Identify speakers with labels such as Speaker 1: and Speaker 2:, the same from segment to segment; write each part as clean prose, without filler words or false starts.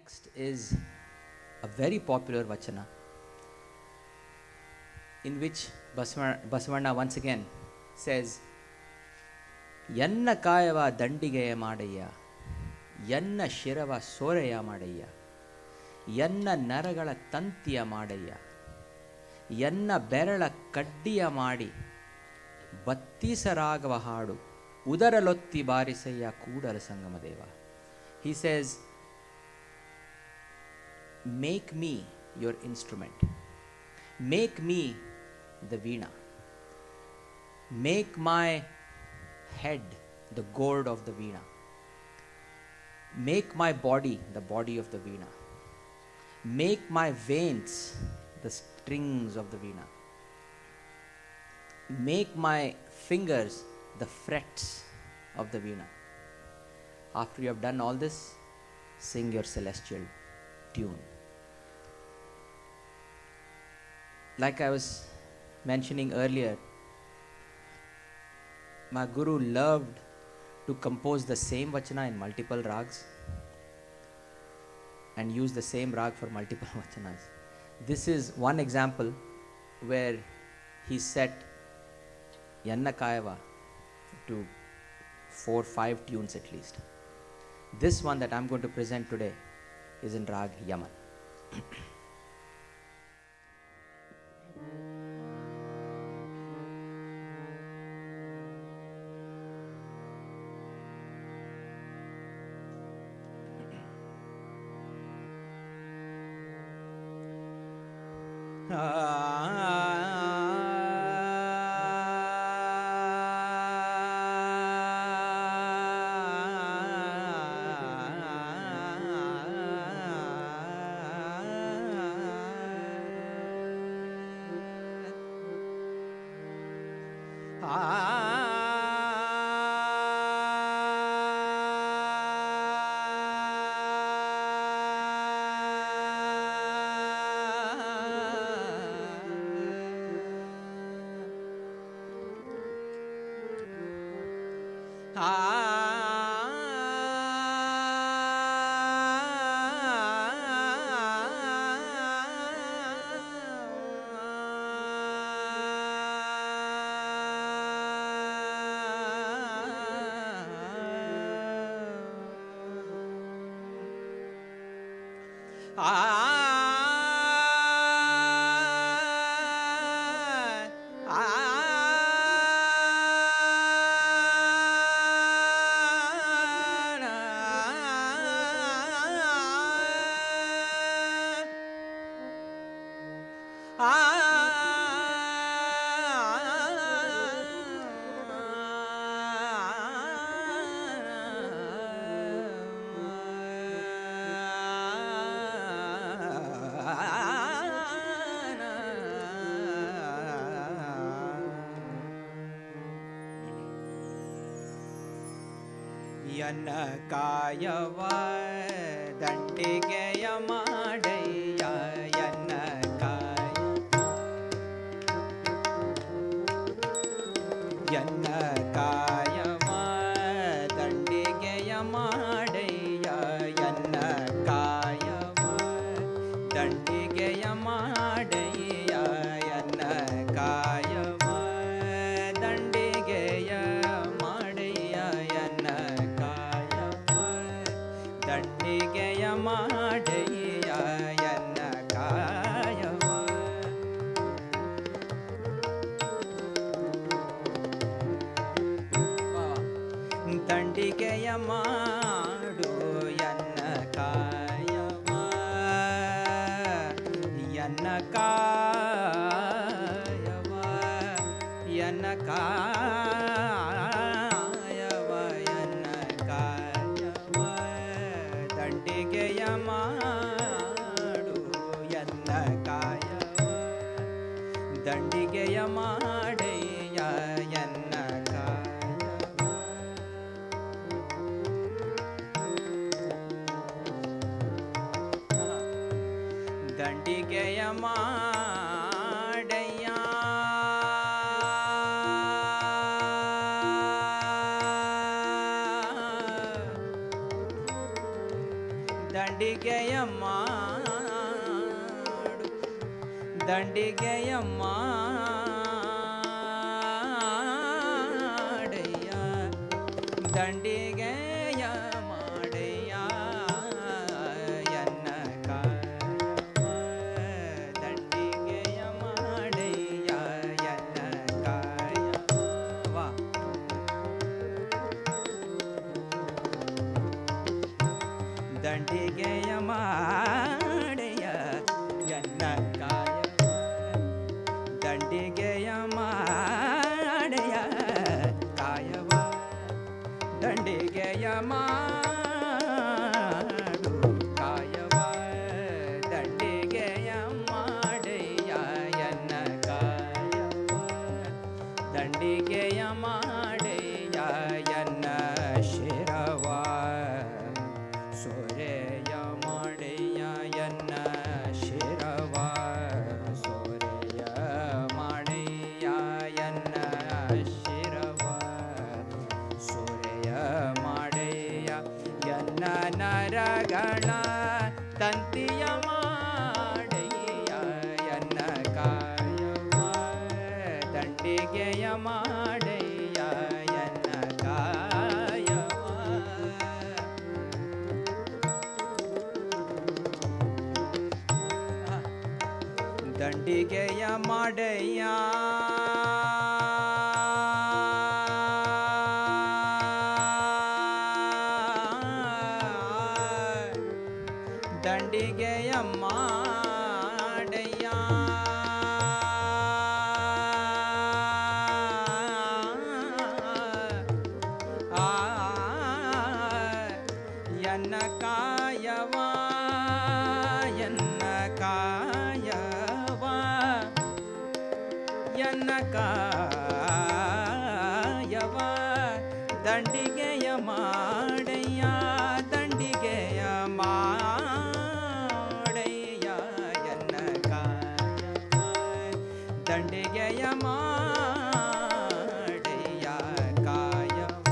Speaker 1: Next is a very popular Vachana in which Basavanna once again says, Yanna kayava dandigeya madayya, Yanna shirava soreya madayya, Yanna naragala tantiya madayya, Yanna berala kaddiya ಮಾಡಿ ಬತ್ತೀಸರಾಗವ ಹಾಡು ಉದರಲೊತ್ತಿ ಬಾರಿಸಯ್ಯ Kudala Sangama Deva. He says, make me your instrument, make me the veena, make my head the gourd of the veena, make my body the body of the veena, make my veins the strings of the veena, make my fingers the frets of the veena. After you have done all this, sing your celestial tune. Like I was mentioning earlier, my guru loved to compose the same vachana in multiple rags and use the same rag for multiple vachanas. This is one example where he set Yanna Kayava to 4-5 tunes at least. This one that I'm going to present today is in Rag Yaman.
Speaker 2: ಯನ್ನ ಕಾಯವ ದಂಡಿಗೆಯ ಮಾಡಯ್ಯ ಯನ್ನ ಕಾಯ ಯನ್ನ ಕಾಯವ ದಂಡಿಗೆಯ ಮಾಡಯ್ಯ ಯನ್ನ ಕಾಯವ ದಂಡಿಗೆಯ ಮಾಡಯ್ಯ ಯನ್ನ ಕಾಯವ ದಂಡಿಗೆಯ ಮಾಡಯ್ಯ ಯನ್ನ ದಂಡಿಗೆಯ ಮಾಡಯ್ಯ ಯನ್ನ ಕಾಯವ ದಂಡಿಗೆಯ ಮಾಡು ಯನ್ನ ಕಾಯವ ಯನ್ನ ಕಾಯವ ಯನ್ನ ಕಾಯವ ಯನ್ನ ಕಾಯವ ದಂಡಿಗೆಯ ಮಾಡು ಯನ್ನ ಕಾಯವ ದಂಡಿಗೆಯ ಮಾಡಯ್ಯ ಯನ್ನ ಕಾಯವ ದಂಡಿಗೆಯ ಮಾಡಯ್ಯ ದಂಡಿಗೆ ದಂಡಿಗೆಯ ಮಾಡು ದಂಡಿಗೆಯ ಮಾಡಯ್ಯ ದಂಡಿಗೆಯ ಮಾಡಯ್ಯ ಎನ್ನ ಕಾಯವ ದಂಡಿಗೆಯ ಮಾಡಯ್ಯ ಎನ್ನ ಕಾಯವ ದಂಡಿಗೆಯ ಮಾಡಯ್ಯ ಎನ್ನ ಕಾಯವ ದಂಡಿಗೆಯ ಮಾಡಯ್ಯ ಕಾಯವ ದಂಡಿಗೆಯ ಮಾಡು ಕಾಯವ ದಂಡಿಗೆಯ ಮಾಡಯ್ಯ ಎನ್ನ ಕಾಯವ ದಂಡಿಗೆಯ ಮಾಡಯ್ಯ ಎನ್ನ ಶಿರವ ಸೊರೆಯ ಮಾಡಯ್ಯ ಎನ್ನ ಶಿರವ ಸೊರೆಯ ಮಾಡಯ್ಯ ಎನ್ನ ಶಿರವ ಸೊರೆಯ ಮಾಡಯ್ಯ ಎನ್ನ ನರಗಳ ತಂತಿಯ ಮಾಡಯ್ಯ ಎನ್ನ ಕಾಯವ ದಂಡಿಗೆಯ ಮಾಡಯ್ಯ ಎನ್ನ ಕಾಯವ ದಂಡಿಗೆಯ ಮಾಡಯ್ಯ ದಂಡಿಗೆಯ ಮಾಡಯ್ಯ ಎನ್ನ ಕಾಯವ ಎನ್ನ ಕಾಯವ ಎನ್ನ ಕಾಯವ ದಂಡಿಗೆಯ ಮಾಡಯ್ಯ ದಂಡಿಗೆಯ ಮಾಡಯ್ಯ ಎನ್ನ ಕಾಯವ ದಂಡಿಗೆಯ ಮಾಡಯ್ಯ ಕಾಯವ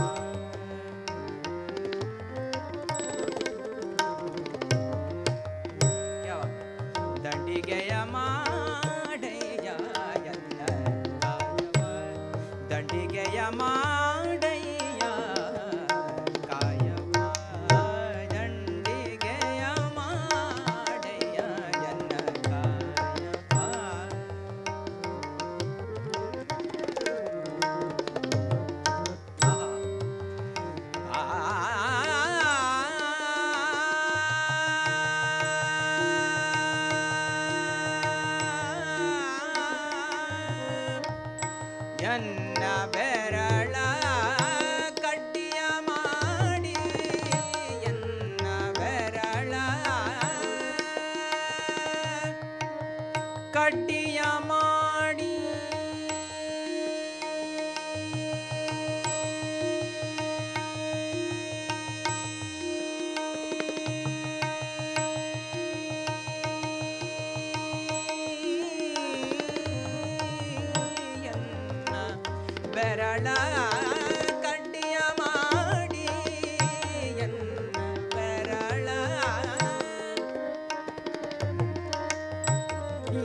Speaker 2: ದಂಡಿಗೆಯ ಮಾಡಯ್ಯ ಎನ್ನ ಕಾಯವ ದಂಡಿಗೆಯ ಮಾಡಯ್ಯ ಕಾಯವ ದಂಡಿಗೆಯ ಮಾಡಯ್ಯ ಎನ್ನ ಕಾಯವ ಎನ್ನ ಬೆರಳ ಕಡ್ಡಿಯ ಮಾಡಿ ಎನ್ನ ಬೆರಳ ಕಡ್ಡಿಯ ಮಾಡಿ ಬೆರಳ ಕಡ್ಡಿಯ ಮಾಡಿ ಎನ್ನ ಬೆರಳ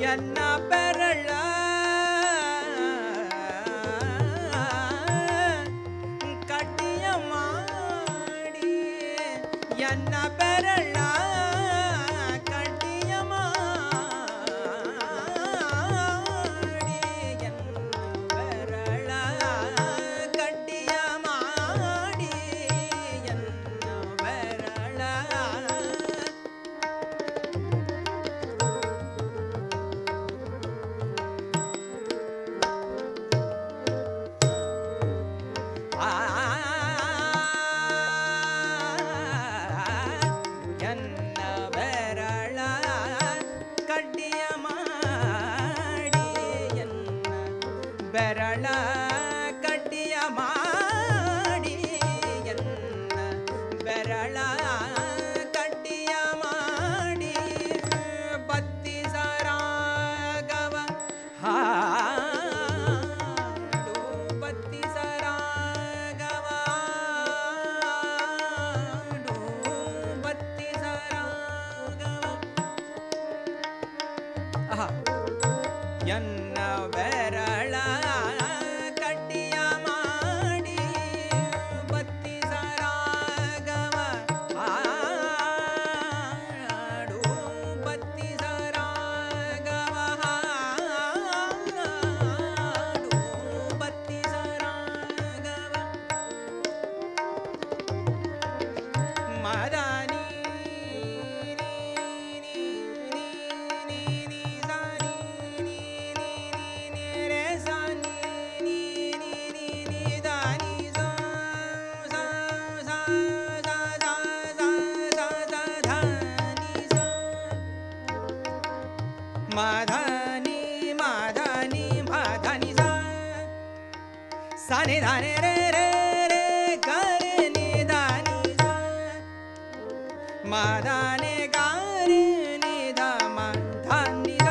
Speaker 2: ಎನ್ನ ಬೆರಳ ಕಡ್ಡಿಯ ಮಾಡಿ ಎನ್ನ ಬೆರಳ ಕಡ್ಡಿಯ ಮಾಡಿ ಎನ್ನ ಬೆರಳ ಕಡ್ಡಿಯ ಮಾಡಿ ಎನ್ನ ಬೆರಳ ಎನ್ನ ಬೆರಳ ಕಡ್ಡಿಯ ಮಾಡಿ ಬತ್ತಿ ಸರಾಗವ ಹಾಡು ಬತ್ತಿ ಸರಾಗವ ಹಾಡು ಬತ್ತಿ ಸರಾಗವ ಮದನಿ ಮದನಿ ಮದನಿ ಮದನಿ ಸನಿ ಧನಿ ರೇ ರೇ ರೇ ಗರಿ ನಿ ಧನಿ ಮದನಿ ಗರಿ ನಿ ಧ ಮ ಧನಿ ಧ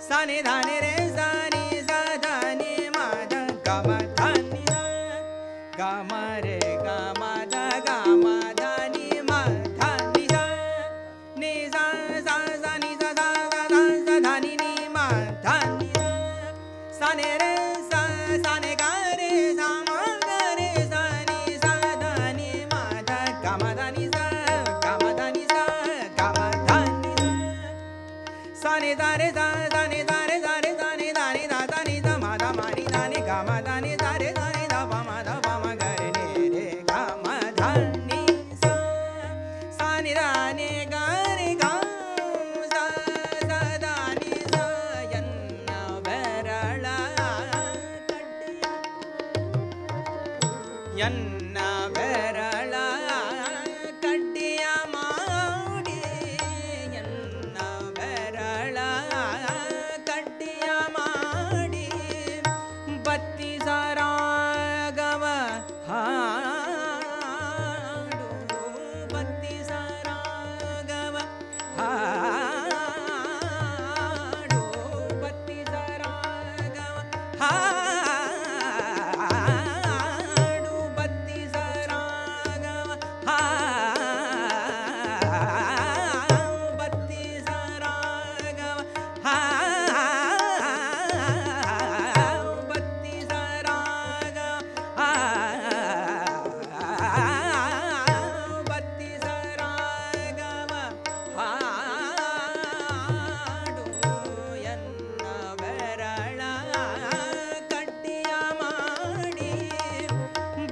Speaker 2: ಸನಿ ಧನಿ ರೇ ಸನಿ ಸ ಧನಿ ಮದ ಗಮ ಧನಿ ಧ ಗಮ ರೇ ಗಮ ಧ ಗಮ ಧನಿ ಮ ಧನಿ ಧ ನಿ ಸ ಸ ಸ ನಿ ಸ ಸ ಸ ಸ ಧನಿ ನಿ ಮ ಧನಿ ಧ ಸನಿ ರೇ ಸ ಸನಿ ಗ ರೇ ಸ ಮ ಗ ರೇ ಸ ನಿ ಸ ಧನಿ ಮ ಧ ಗಮ ಧನಿ ಸ ಗಮ ಧನಿ ಸ ಗಮ ಧನಿ ಸ ಸನಿ ಧ ರೇ ಸ ಸನಿ ಧ ರೇ ಸ ರೇ ಸನಿ ಧನಿ ಧ ಧನಿ ಧ ಮ ಧ ಮ ನಿ ಧನಿ ಗಮ ಧನಿ ಧ ರೇ ಧನಿ ಧ ಪ ಮ ಧ ಪ ಮ ಗ ರೇ ನಿ ರೇ ಗಮ ಧನಿ ಸ ಸನಿ ಧನಿ ಗ ರೇ ಗ ಸ ಸ ಧನಿ ಸ ಎನ್ನ ಬೆರಳ ಕಡ್ಡಿಯ ಎನ್ನ ಬೆರಳ ಕಡ್ಡಿಯ ಮಾಡಿ ಎನ್ನ ಬೆರಳ ಕಡ್ಡಿಯ ಮಾಡಿ ಬತ್ತಿ ಸರಾಗವ ಹಾಡು ಬತ್ತಿ ಸರಾಗವ ಹಾಡು ಬತ್ತಿ ಸರಾಗವ ಹಾಡು ಬತ್ತಿ ಸರಾಗವ ಹಾಡು ಬತ್ತಿ ಸರಾಗವ ಹಾಡು ಬತ್ತಿ ಸರಾಗವ ಹಾಡು ಬತ್ತಿ ಸರಾಗವ ಹಾಡು ಎನ್ನ ಬೆರಳ ಕಡ್ಡಿಯ ಮಾಡಿ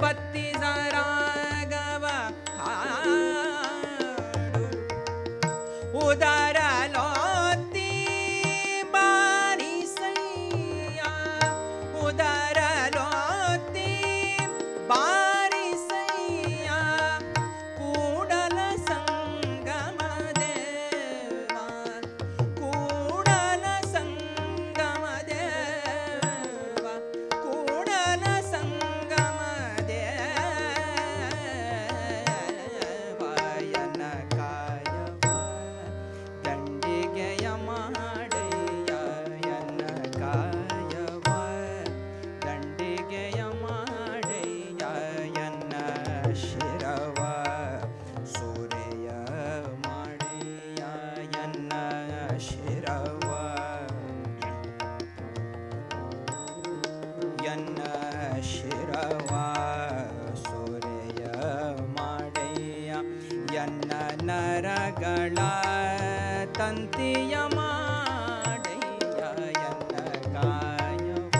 Speaker 2: ಬತ್ತಿ ಸರಾಗವ ಹಾಡು ಉದರ ಲೋತಿ ಬಾರಿಸಯ್ಯ ಉದರ ಲೋತಿ ಬಾರಿಸಯ್ಯ ಕೂಡಲ ಸಂಗಮ ದೇವ ಕೂಡಲ ಸಂಗಮ ದೇವ ಕೂಡಲ ಸಂಗಮ ದೇವ ಯನ ಕಾಯವ ದಂಡಿಗೆಯ ಮಾಡಯ್ಯ ಯನ ಕಾಯವ ದಂಡಿಗೆಯ ಮಾಡಯ್ಯ ಯನ್ನ ಶಿರವ ಸೂರ್ಯ ಮಾಡಯ್ಯ ಯನ್ನ ಶಿರವ ಯನ್ನ ಶಿರವ ಸೂರ್ಯ ಮಾಡಯ್ಯ ಯನ್ನ ನರಗಳ ತಂತಿಯ ಮಾಡಯ್ಯ ಯನ್ನ ಕಾಯವ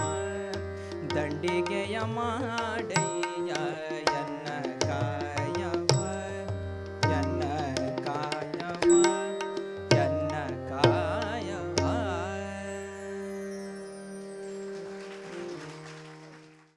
Speaker 2: ದಂಡಿಗೆಯ ಮಾಡಯ್ಯ ಯನ್ನ